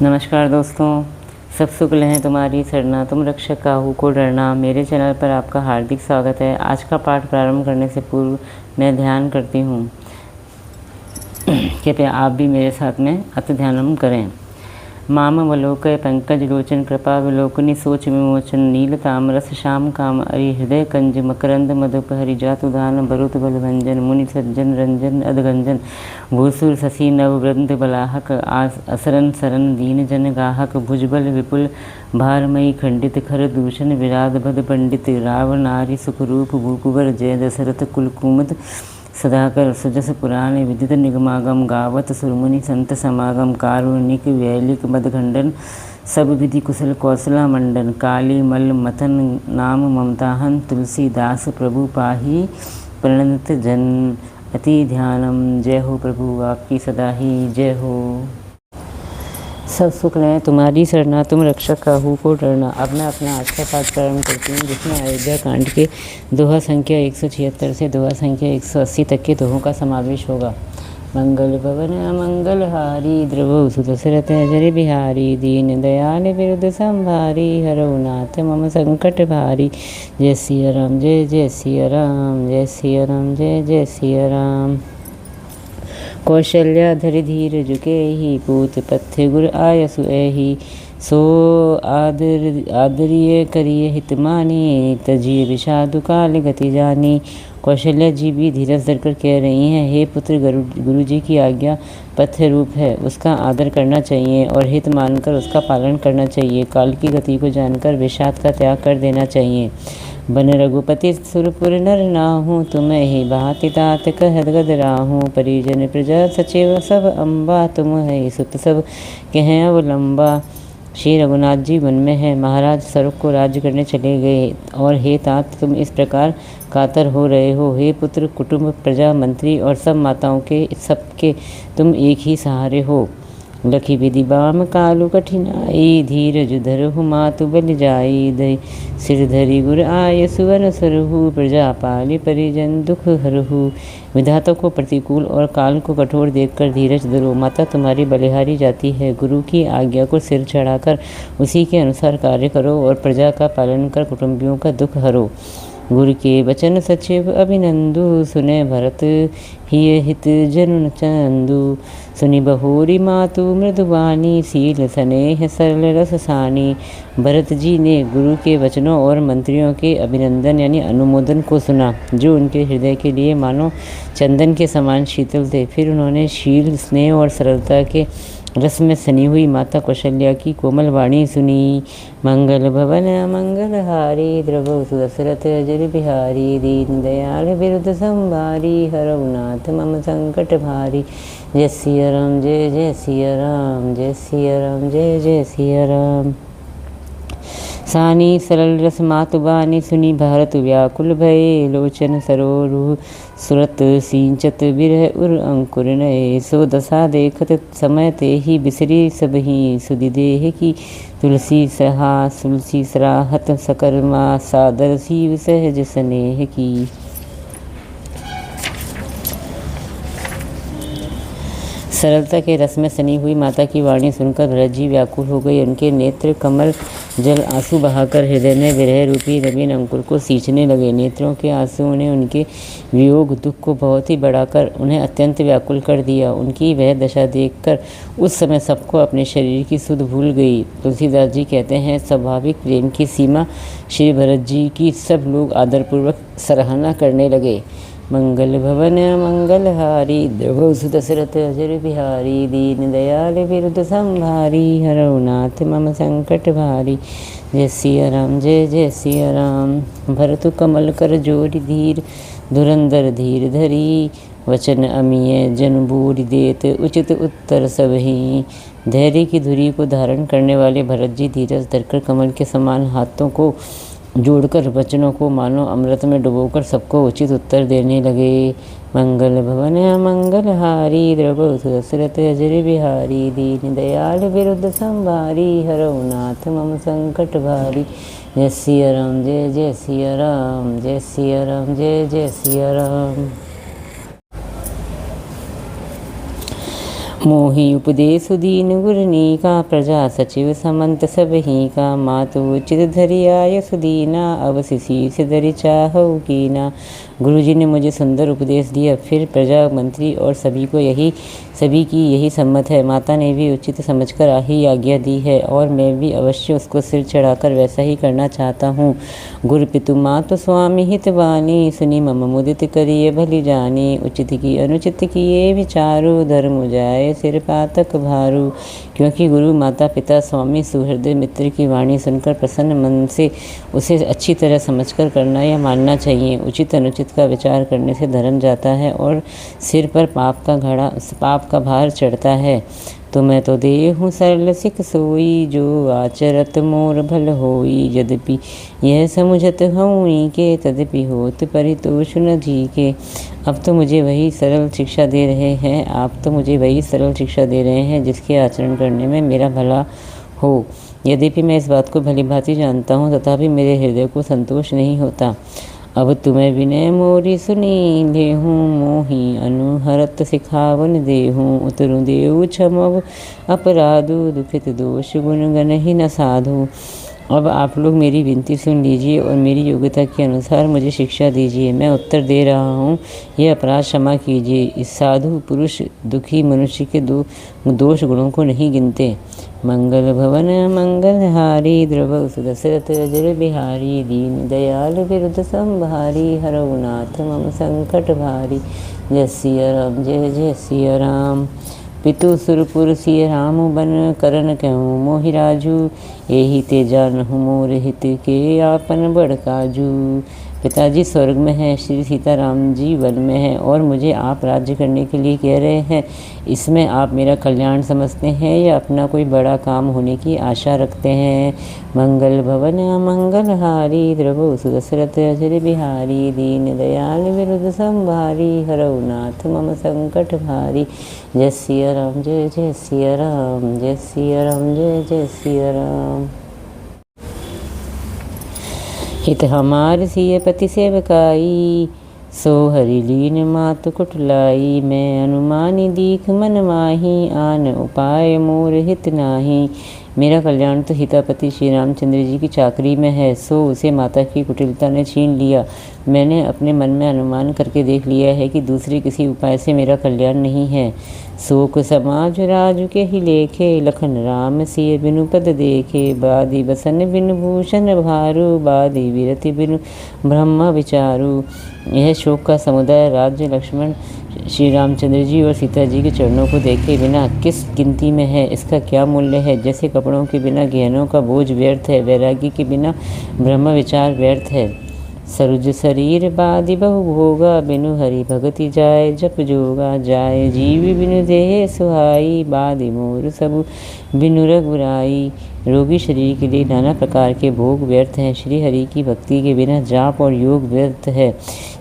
नमस्कार दोस्तों, सब शुक्ल हैं तुम्हारी सरना, तुम रक्षक काहू को डरना। मेरे चैनल पर आपका हार्दिक स्वागत है। आज का पाठ प्रारंभ करने से पूर्व मैं ध्यान करती हूँ, कृपया आप भी मेरे साथ में अत ध्यानम करें। मामवलोकय पंकज लोचन कृपा विलोकनी सोच विमोचन नील तामरस श्याम काम अरि हृदय कंज मकरंद मधुपहरि जातुदान बरुत बलभंजन मुनि सज्जन रंजन अधगंजन भूसुर शशि नववृंद बलाहक असरन सरन दीन जन गाहक भुजबल विपुल भारमयी खंडित खर दूषण विराध भद पंडित राव नारी सुखरूप भूकुवर जय दशरथ कुलकुमुद सदाकर सुजस पुराण विदित निगमागम गावत सुरमुनि संत समागम कारुणिक वैलिक मदखंडन सब विधि कुशल कौशला मंडन काली मल मथन नाम ममताहन तुलसीदास प्रभु पाही प्रणत जन अति ध्यानम। जय हो प्रभु आपकी सदा ही जय हो। सब सुख है तुम्हारी सरना, तुम रक्षक काहू को डरना। अब मैं अपना आज का पाठ प्रारंभ करती हूँ, जिसमें अयोध्या कांड के दोहा संख्या 176 से दोहा संख्या 180 तक के दोहों का समावेश होगा। मंगल भवन अमंगल हारी द्रवौ सुदशरथ जरि बिहारी दीन दयाल विरुद्ध संभारी हरौ नाथ मम संकट भारी। जय सिया राम जय जय सिया राम, जय सिया राम जय जय सिया राम। कौशल्या धरि धीर जुके ही पूत पथ्य गुर आयसु एहि सो आदरिय करिय हित मानी तजिय विषादु काल गति जानी। कौशल्या जी भी धीरज धरकर कह रही हैं, हे पुत्र, गुरु जी की आज्ञा पथ्य रूप है, उसका आदर करना चाहिए और हित मानकर उसका पालन करना चाहिए। काल की गति को जानकर विषाद का त्याग कर देना चाहिए। बन रघुपति सुरपुर नर नाहूँ तुम्हें ही भांति तात कहत गद राहूँ। परिजन प्रजा सचिव सब अम्बा तुम है सुत सब कहें अवलंबा। श्री रघुनाथ जी वन में है, महाराज स्वर्ग को राज्य करने चले गए और हे तात तुम इस प्रकार कातर हो रहे हो। हे पुत्र, कुटुंब प्रजा मंत्री और सब माताओं के सबके तुम एक ही सहारे हो। लखी विधि बाम कालु कठिनाई धीरज धरहु मातु बल जाई दई सिर धरि गुर आय सुवन सरहु प्रजा पाली परिजन दुख हरहु। विधाता को प्रतिकूल और काल को कठोर देखकर धीरज धरो। माता तुम्हारी बलिहारी जाती है। गुरु की आज्ञा को सिर चढ़ाकर उसी के अनुसार कार्य करो और प्रजा का पालन कर कुटुंबियों का दुख हरो। गुरु के वचन सचिव अभिनंदु सुने भरत हिय हित जनुन चंदु। सुनि बहोरी मातु मृदुवानी सील स्नेह सरल रस सानी। भरत जी ने गुरु के वचनों और मंत्रियों के अभिनंदन यानी अनुमोदन को सुना, जो उनके हृदय के लिए मानो चंदन के समान शीतल थे। फिर उन्होंने शील स्नेह और सरलता के रस में सनी हुई माता कौशल्या की कोमल वाणी सुनी। मंगल भवन अमंगल हारी द्रवौ सुदशरथ जरि बिहारी दीन दयाल विरुद्ध संभारी हरौ नाथ मम संकट भारी। जय सिया राम जय जय सिया राम, जय सिया राम जय जय सिया राम। सानी सरल रस मातु बानी सुनी भारत व्याकुल भये लोचन सरोरु सुरत सिंचत बिरह उर अंकुर नये। सो दशा देखत समय ते ही बिसरी सबही सुधि देह की तुलसी सराहत सकरमा सादर शिव सहज स्नेह की। सरलता के रस में सनी हुई माता की वाणी सुनकर भरत जी व्याकुल हो गए। उनके नेत्र कमल जल आंसू बहाकर हृदय में विरह रूपी नवीन अंकुर को सींचने लगे। नेत्रों के आंसुओं ने उनके वियोग दुख को बहुत ही बढ़ाकर उन्हें अत्यंत व्याकुल कर दिया। उनकी वह दशा देखकर उस समय सबको अपने शरीर की सुध भूल गई। तुलसीदास जी कहते हैं, स्वाभाविक प्रेम की सीमा श्री भरत जी की सब लोग आदरपूर्वक सराहना करने लगे। मंगल भवन मंगल हारी द्रवौ सुदशरथ जरि बिहारी दीन दयाल विरुद्ध संभारी हरौ नाथ मम संकट भारी। जय सिया राम जय जय सिया राम। भरतु कमल कर जोरि धीर धुरंधर धीर धरी वचन अमीय जन बूढ़ देत उचित उत्तर सबही। धैर्य की धुरी को धारण करने वाले भरत जी धीरज धरकर कमल के समान हाथों को जोड़कर वचनों को मानो अमृत में डुबोकर सबको उचित उत्तर देने लगे। मंगल भवन मंगल हारी द्रवौ सुदशरथ जरि बिहारी दीन दयाल विरुद्ध संभारी हरौ नाथ मम संकट भारी। जय सिया राम जय जय सिया राम, जय सिया राम जय जय सिया राम। मोहि उपदेश दीन गुरनी का, प्रजा सचिव समंत सब ही का। मातु चित धरि आय सुदीना, अवसि शीस धरि चाहउ कीना। गुरु जी ने मुझे सुंदर उपदेश दिया। फिर प्रजा, मंत्री और सभी की यही सम्मत है। माता ने भी उचित समझकर ही आज्ञा दी है और मैं भी अवश्य उसको सिर चढ़ाकर वैसा ही करना चाहता हूँ। गुरु पितु मातु स्वामी हित वाणी, सुनी मम मुदित करिए भली जानी। उचित की अनुचित किए विचारु, धर्म जाए सिर पातक भारू। क्योंकि गुरु, माता पिता, स्वामी, सुहृदय मित्र की वाणी सुनकर प्रसन्न मन से उसे अच्छी तरह समझकर करना या मानना चाहिए। उचित अनुचित का विचार करने से धर्म जाता है और सिर पर पाप का भार चढ़ता है। तो मैं तो देहूँ सरल सिख सोई, जो आचरत मोर भल होई। यद्यपि यह समुझत हऊँ के, तदपि होत परितोष न जी के। अब तो मुझे वही सरल शिक्षा दे रहे हैं, आप तो मुझे वही सरल शिक्षा दे रहे हैं जिसके आचरण करने में मेरा भला हो। यद्यपि मैं इस बात को भली भांति जानता हूँ, तथापि मेरे हृदय को संतोष नहीं होता। अब तुम्हें विनय मोरी सुनी लेहूँ, मोहि अनुहरत सिखावन देहूँ। उतरु देऊ क्षमव अपराधु, दुखित दोष गुण गण ही न साधु। अब आप लोग मेरी विनती सुन लीजिए और मेरी योग्यता के अनुसार मुझे शिक्षा दीजिए। मैं उत्तर दे रहा हूँ, यह अपराध क्षमा कीजिए। इस साधु पुरुष दुखी मनुष्य के दोष गुणों को नहीं गिनते। मंगल भवन मंगलहारी, द्रवसु दशरथ अजर बिहारी। दीन दयाल विरुद्ध संभारी, हरऊ नाथ मम संकट भारी। जय सिया राम, जय जय सिया राम। पितु सुरपुर सिय राम बन, करन कहूँ मोहि राजू। एहि ते जानहु मोर हित के, आपन बड़ काजू। पिताजी स्वर्ग में हैं, श्री सीताराम जी वन में हैं और मुझे आप राज्य करने के लिए कह रहे हैं। इसमें आप मेरा कल्याण समझते हैं या अपना कोई बड़ा काम होने की आशा रखते हैं। मंगल भवन मंगलहारी, द्रवसु दशरथ अजर बिहारी। दीन दयाल विरुद्ध संभारी, हरऊ नाथ मम संकट भारी। जय सिया राम, जय जय सिया राम, जय सिया राम, जय जय सिया राम। हित हमार सिय पति सेवकाई, सो हरि लीन मातु कुटलाई। मैं अनुमानी दीख मन माही, आन उपाय मोर हित नाही। मेरा कल्याण तो हितापति श्री रामचंद्र जी की चाकरी में है, सो उसे माता की कुटिलता ने छीन लिया। मैंने अपने मन में अनुमान करके देख लिया है कि दूसरे किसी उपाय से मेरा कल्याण नहीं है। शोक समाज राजु के ही लेखे, लखन राम सिय बिनु पद देखे। बादी बसन बिनु भूषण भारू, बादी विरति बिनु ब्रह्म विचारू। यह शोक का समुदाय राज्य लक्ष्मण, श्री रामचंद्र जी और सीता जी के चरणों को देखे बिना किस गिनती में है, इसका क्या मूल्य है। जैसे कपड़ों के बिना गहनों का बोझ व्यर्थ है, वैरागी के बिना ब्रह्म विचार व्यर्थ है। सरुज शरीर बादि बहु भोगा, बिनु हरि भगति जाय जप जोगा। जाय जीव बिनु देह सुहाई, बादि मोर सबु बिनु रघुराई। रोगी शरीर के लिए नाना प्रकार के भोग व्यर्थ हैं, श्री हरि की भक्ति के बिना जाप और योग व्यर्थ है।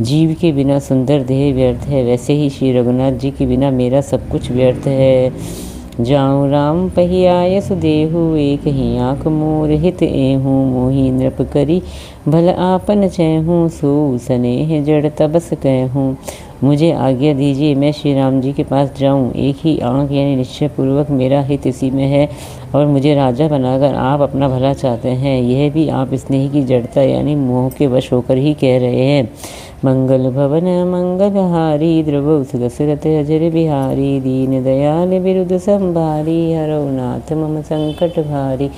जीव के बिना सुंदर देह व्यर्थ है, वैसे ही श्री रघुनाथ जी के बिना मेरा सब कुछ व्यर्थ है। जाऊँ राम पहियाय सुदेहु, एक ही आँख मोर हित एहूँ। मोहि नृप करी भल आपन चैहूँ, सो स्नेह जड़ तबस कहूँ। मुझे आज्ञा दीजिए, मैं श्री राम जी के पास जाऊं। एक ही आँख यानी निश्चय पूर्वक मेरा हित इसी में है और मुझे राजा बनाकर आप अपना भला चाहते हैं। यह भी आप स्नेह की जड़ता यानी मोह के वश होकर ही कह रहे हैं। मंगल भवन मंगलहारी, द्रवसु दशरथ अजर बिहारी। दीन दयाल विरुद्ध संभारी, हरऊ नाथ मम संकट भारी।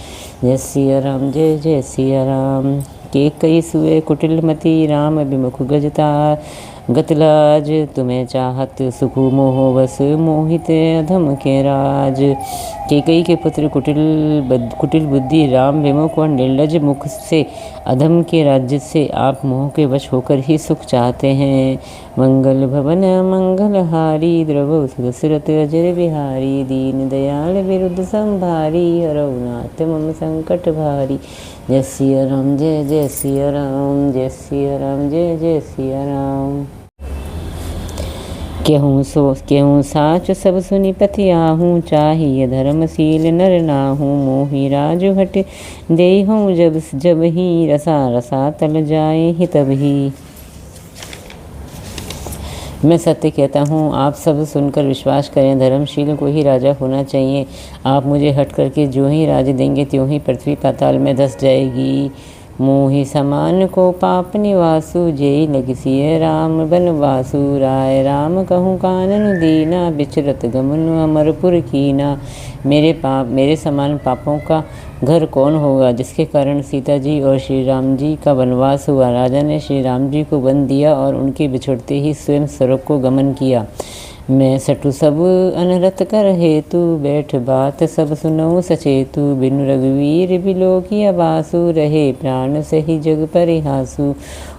जय सिया राम, जय जय सिया राम। के कई सुए कुटिल मति, राम विमुख गजतार। गतलाज तुम्हें चाहत, सुखु मोह बस मोहित अधम के राज। केकई के पुत्र कुटिल बुद्धि, राम विमुख और निर्लज मुख से अधम के राज्य से आप मोह के वश होकर ही सुख चाहते हैं। मंगल भवन मंगलहारी, द्रवसु दशरथ अजर बिहारी। दीन दयाल विरुद्ध संभारी, हरऊ नाथ मम संकट भारी। जय सिया राम, जय जय सिया राम, जय सिया राम, जय जय सिया राम। केहूँ साच सब सुनि पथि आहूँ, चाहिए धर्मशील नर नाहूँ। मोहि राजु हट देहूँ, जब ही रसा रसा तल जाए ही तब ही। मैं सत्य कहता हूँ, आप सब सुनकर विश्वास करें। धर्मशील को ही राजा होना चाहिए। आप मुझे हट करके जो ही राज्य देंगे त्यों ही पृथ्वी पाताल में धस जाएगी। मोहि समान को पाप निवासु, जेई लगिसिय राम बनवासु। राय राम कहूँ कानन दीना, बिचरत गमन अमरपुर कीना। मेरे समान पापों का घर कौन होगा, जिसके कारण सीता जी और श्री राम जी का वनवास हुआ। राजा ने श्री राम जी को वन दिया और उनके बिछुड़ते ही स्वयं स्वर्ग को गमन किया। मैं सटु सब अनरत कर हेतु, बैठ बात सब सुनऊ सचेतु। बिनु रघुवीर बिलोकिया बासु, रहे प्राण सही जग परिहासु।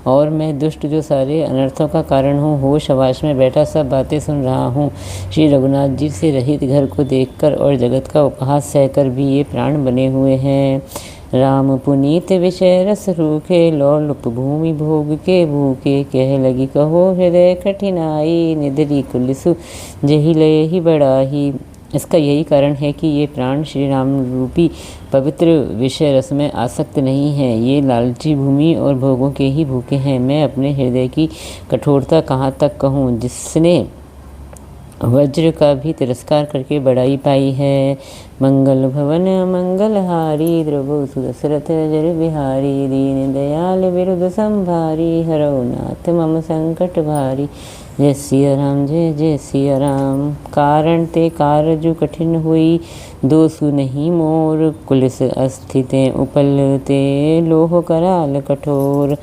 और मैं दुष्ट जो सारे अनर्थों का कारण हूँ, होश हवास में बैठा सब बातें सुन रहा हूँ। श्री रघुनाथ जी से रहित घर को देखकर और जगत का उपहास सहकर भी ये प्राण बने हुए हैं। राम पुनीत विषय रस रूखे, लोलुप भूमि भोग के भूखे। कह लगी कहो हृदय कठिनाई, निधरी कुलिसु जही लय ही बढ़ाही। इसका यही कारण है कि ये प्राण श्री राम रूपी पवित्र विषय रस में आसक्त नहीं है। ये लालची भूमि और भोगों के ही भूखे हैं। मैं अपने हृदय की कठोरता कहाँ तक कहूँ, जिसने वज्र का भी तिरस्कार करके बड़ाई पाई है। मंगल भवन मंगल हारी, द्रवो सुदशरथ अजर बिहारी। दीन दयाल विरुद्ध संभारी, हरौ नाथ मम संकट भारी। जय सिया राम, जय जय सिया राम। कारण ते कारजु कठिन हुई, दोषु नहीं मोर। कुलिस अस्थितें उपल ते, लोह कराल कठोर।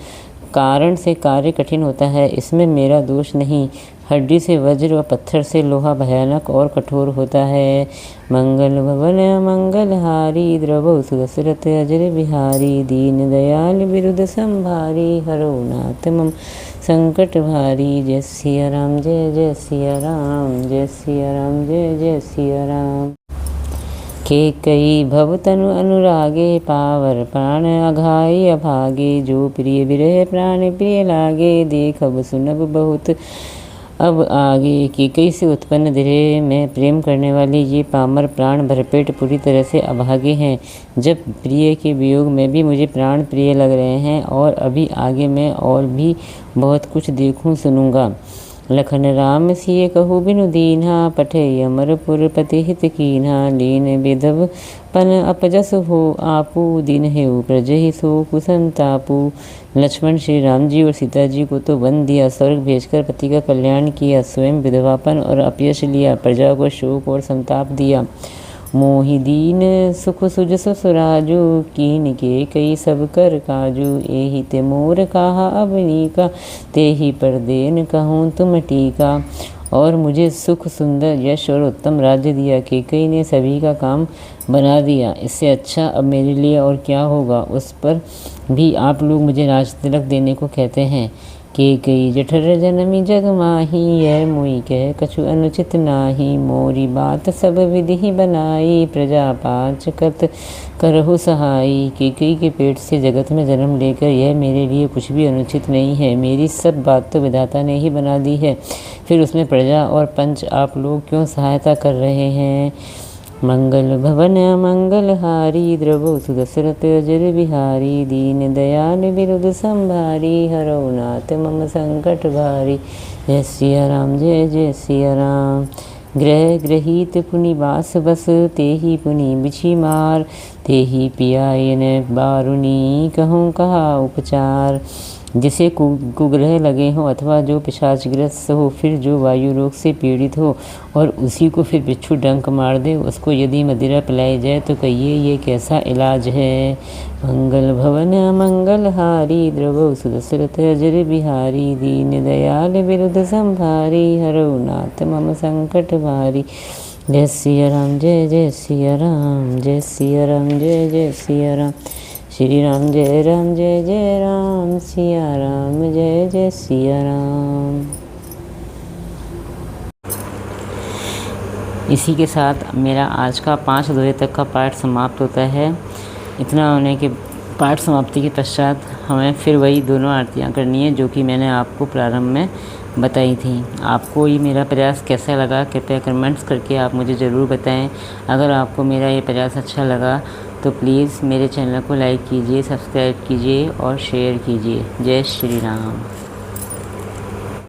कारण से कार्य कठिन होता है, इसमें मेरा दोष नहीं। हड्डी से वज्र व पत्थर से लोहा भयानक और कठोर होता है। मंगल भवन मंगल हारी, द्रवो सुदशरथ अजर बिहारी। दीन दयाल विरुद्ध संभारी, हरौ नाथ मम संकट भारी। जय सिया राम, जय जय सिया राम। जय सिया राम, जय जय सिया राम। के कई भव तनु अनुरागे, पावर प्राण अघाई अभागे। जो प्रिय विरह प्राण प्रिय लागे, देखब सुनब बहुत अब आगे। कि कई से उत्पन्न धीरे में प्रेम करने वाले ये पामर प्राण भरपेट पूरी तरह से अभागे हैं। जब प्रिय के वियोग में भी मुझे प्राण प्रिय लग रहे हैं, और अभी आगे मैं और भी बहुत कुछ देखूं सुनूंगा। लखन राम सिय कहु बिनु दीन्हा, पठे अमरपुर पति हित कीन्हा। लीन विधव पन अपजस हो आपू, दीन हेउ प्रजहि सो कुसंतापू। लक्ष्मण श्री राम जी और सीता जी को तो वन दिया, स्वर्ग भेजकर पति का कल्याण किया, स्वयं विधवापन और अपयश लिया, प्रजा को शोक और संताप दिया। मोहि दीन सुख सुज ससुराजू, कीन के कई सब कर काजू। एहि ते मोर कहा अबनीका, तेहि पर देन कहूँ तुम टीका। और मुझे सुख सुंदर यश और उत्तम राज्य दिया। केकई ने सभी का काम बना दिया। इससे अच्छा अब मेरे लिए और क्या होगा। उस पर भी आप लोग मुझे राज तिलक देने को कहते हैं। केकई जठर जनमी जग माही, यह मुई कह कछु अनुचित नाही। मोरी बात सब विधि ही बनाई, प्रजा पांच कत करहु सहाई। केकई के पेट से जगत में जन्म लेकर यह मेरे लिए कुछ भी अनुचित नहीं है। मेरी सब बात तो विधाता ने ही बना दी है, फिर उसमें प्रजा और पंच आप लोग क्यों सहायता कर रहे हैं। मंगल भवन मंगल हारी, द्रवो सुदशरथ अजर बिहारी। दीन दयाल विरुद्ध संभारी, हरौ नाथ मम संकट भारी। जय सिया राम, जय जय सिया राम। ग्रह ग्रहित पुनि बास बस, तेहि पुनि बिछि मार। तेहि पियायन बारुनी, कहूँ कहा उपचार। जिसे कुग्रह लगे हों अथवा जो पिशाचग्रस्त हो, फिर जो वायु रोग से पीड़ित हो और उसी को फिर बिच्छू डंक मार दे, उसको यदि मदिरा पिलाई जाए तो कहिए ये कैसा इलाज है। मंगल भवन मंगल हारी, द्रवो सुदशरथ अजर बिहारी। दीन दयाल विरुद्ध संभारी, हरौ नाथ मम संकट भारी। जय सिया राम, जय जय सिया राम। जय सिया राम, जय जय सिया राम। श्री राम जय राम, सिया राम जय जय सिया राम। इसी के साथ मेरा आज का 5 दोहे तक का पाठ समाप्त होता है। इतना होने के पाठ समाप्ति के पश्चात हमें फिर वही दोनों आरतियाँ करनी है जो कि मैंने आपको प्रारंभ में बताई थी। आपको ये मेरा प्रयास कैसा लगा, कृपया कमेंट्स करके आप मुझे ज़रूर बताएं। अगर आपको मेरा ये प्रयास अच्छा लगा तो प्लीज़ मेरे चैनल को लाइक कीजिए, सब्सक्राइब कीजिए और शेयर कीजिए। जय श्री राम।